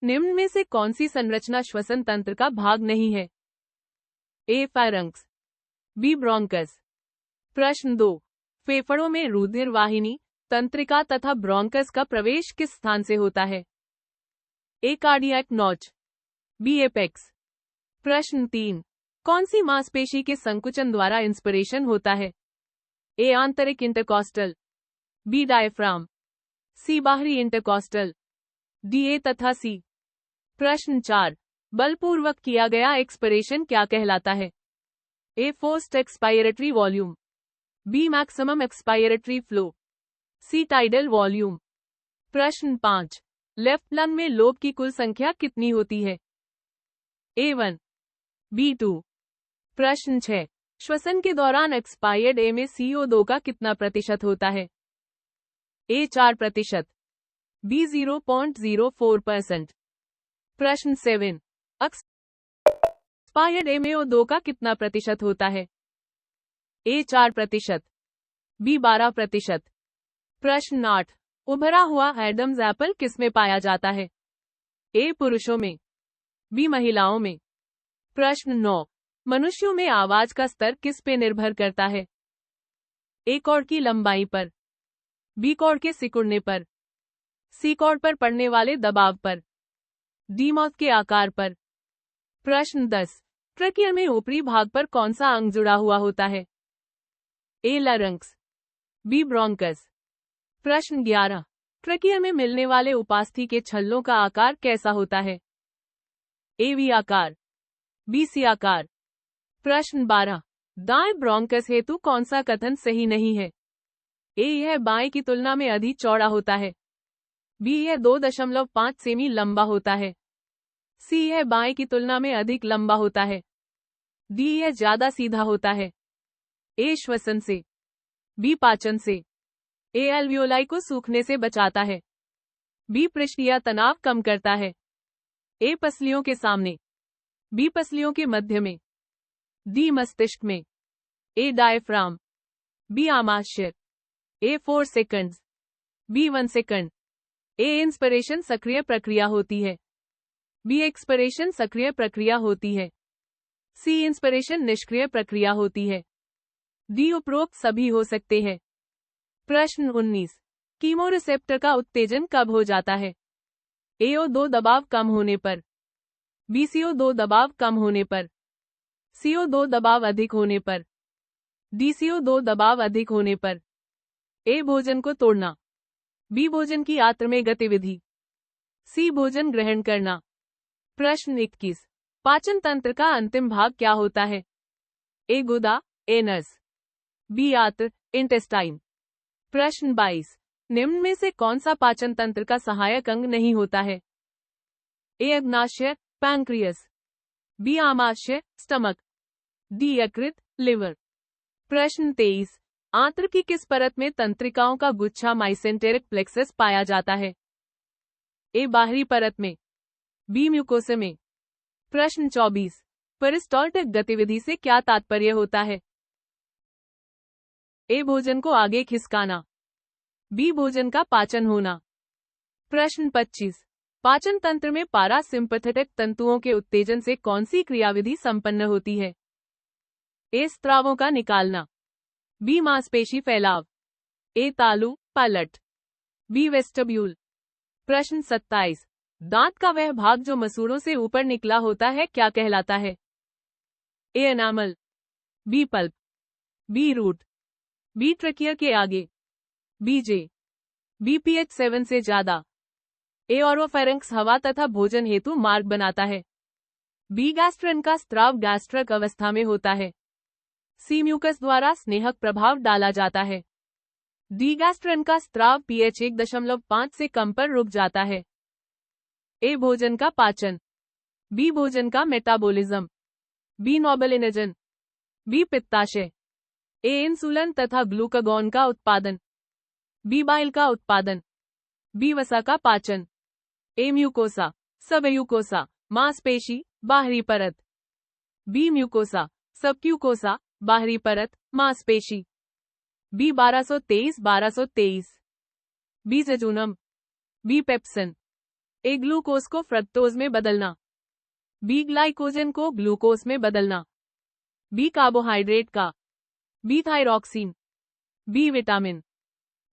निम्न में से कौन सी संरचना श्वसन तंत्र का भाग नहीं है? ए फायरंक्स, बी ब्रोंकस। प्रश्न 2, फेफड़ों में रुधिर वाहिनी, तंत्रिका तथा ब्रोंकस का प्रवेश किस स्थान से होता है? ए कार्डियक नॉच, बी एपेक्स। प्रश्न 3, कौन सी मांसपेशी के संकुचन द्वारा इंस्पिरेशन होता है? ए आंतरिक इंटरकॉस्टल, बी डायफ्राम, सी बाहरी इंटरकॉस्टल, डी ए तथा सी। प्रश्न 4, बलपूर्वक किया गया एक्सपिरेशन क्या कहलाता है? A forced expiratory volume, B maximum expiratory flow, C tidal volume. प्रश्न 5, लेफ्ट लंग में लोब की कुल संख्या कितनी होती है? A1, B2। प्रश्न 6, श्वसन के दौरान एक्सपायर्ड ए में CO2 का कितना प्रतिशत होता है? A 4%, B 0.04%। प्रश्न 7, एक्सपायर्ड ए में O2 का कितना प्रतिशत होता है? A 4%, B 12%। प्रश्न 8, उभरा हुआ एडम्स एप्पल किसमें पाया जाता है? ए पुरुषों में, बी महिलाओं में। प्रश्न 9, मनुष्यों में आवाज का स्तर किस पे निर्भर करता है? ए कॉर्ड की लंबाई पर, बी कॉर्ड के सिकुड़ने पर, सी कॉर्ड पर पड़ने वाले दबाव पर, डी माउथ के आकार पर। प्रश्न 10, ट्रकियर में ऊपरी भाग पर कौन सा अंग जुड़ा हुआ होता है? ए लरंक्स, बी ब्रोंकस। प्रश्न 11, ट्रकियर में मिलने वाले उपास्थि के छल्लों का आकार कैसा होता है? ए वी आकार, बी सी आकार। प्रश्न 12, दाएं ब्रोंकस हेतु कौन सा कथन सही नहीं है? ए यह बाएं की तुलना में अधिक चौड़ा होता है, बी यह 2.5 सेमी लंबा होता है, सी यह बाएं की तुलना में अधिक लंबा होता है, डी यह ज्यादा सीधा होता है। ए श्वसन से, बी पाचन से, ए एल्वियोलाई को सूखने से बचाता है, बी पृष्ठीय तनाव कम करता है, ए पसलियों के सामने, बी पसलियों के मध्य में, डी मस्तिष्क में, ए डायफ्राम, बी आमाशय, ए 4 सेकंड्स, बी 1 सेकंड। ए इंस्पिरेशन सक्रिय प्रक्रिया होती है, बी एक्सपिरेशन सक्रिय प्रक्रिया होती है, सी इंस्पिरेशन निष्क्रिय प्रक्रिया होती है, डी उपरोक्त सभी हो सकते हैं। प्रश्न 19, कीमोरिसेप्टर का उत्तेजन कब हो जाता है? AO2 दबाव कम होने पर, बी CO2 दबाव कम होने पर, CO2 दबाव अधिक होने पर, डी CO2 दबाव अधिक होने पर। ए भोजन को तोड़ना, बी भोजन की आंत्र में गतिविधि, सी भोजन ग्रहण करना। प्रश्न 21, पाचन तंत्र का अंतिम भाग क्या होता है? ए गुदा, एनस, बी आंत्र, इंटेस्टाइन। प्रश्न 22, निम्न में से कौन सा पाचन तंत्र का सहायक अंग नहीं होता है? ए अग्नाशय, पैंक्रियस, बी आमाशय, स्टमक, डी यकृत, लिवर। प्रश्न 23, आंत्र की किस परत में तंत्रिकाओं का गुच्छा माइसेंटेरिक प्लेक्सस पाया जाता है? ए बाहरी परत में, बी म्यूकोसा में। प्रश्न 24, पेरिस्टाल्टिक गतिविधि से क्या तात्पर्य होता है? ए भोजन को आगे खिसकाना, बी भोजन का पाचन होना। प्रश्न 25, पाचन तंत्र में पारासिम्पैथेटिक तंतुओं के उत्तेजन से कौन सी क्रियाविधि संपन्न होती है? ए स्त्रावों का निकालना, बी मांसपेशी फैलाव, ए तालु, पलट, बी वेस्टिब्यूल। प्रश्न 27, दांत का वह भाग जो मसूड़ों से ऊपर निकला होता है क्या कहलाता है? A enamel, B pulp, B root, B trachea के आगे, बी जे, बी pH 7 से ज्यादा। ए ऑरोफेरेंक्स हवा तथा भोजन हेतु मार्ग बनाता है, बी गैस्ट्रन का स्त्राव गैस्ट्रिक अवस्था में होता है, सी म्यूकस द्वारा स्नेहक प्रभाव डाला जाता है, डी गैस्ट्रन का स्त्राव pH 1.5 से कम पर रुक जाता है। ए भोजन का पाचन, बी भोजन का मेटाबॉलिज्म, बी नोबलिनजन, बी पित्ताशय, ए इंसुलिन तथा ग्लूकागॉन का उत्पादन, बी बाइल का उत्पादन, बी वसा का पाचन। ए म्यूकोसा, सबम्यूकोसा, मांसपेशी, बाहरी परत, बी म्यूकोसा, सबक्यूकोसा, बाहरी परत, मांसपेशी, B 1223, B jejunum, B pepsin. A glucose को फ्रक्टोज में बदलना, बी ग्लाइकोजन को ग्लूकोज में बदलना, बी कार्बोहाइड्रेट का, B thyroxine, B vitamin,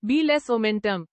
B less omentum.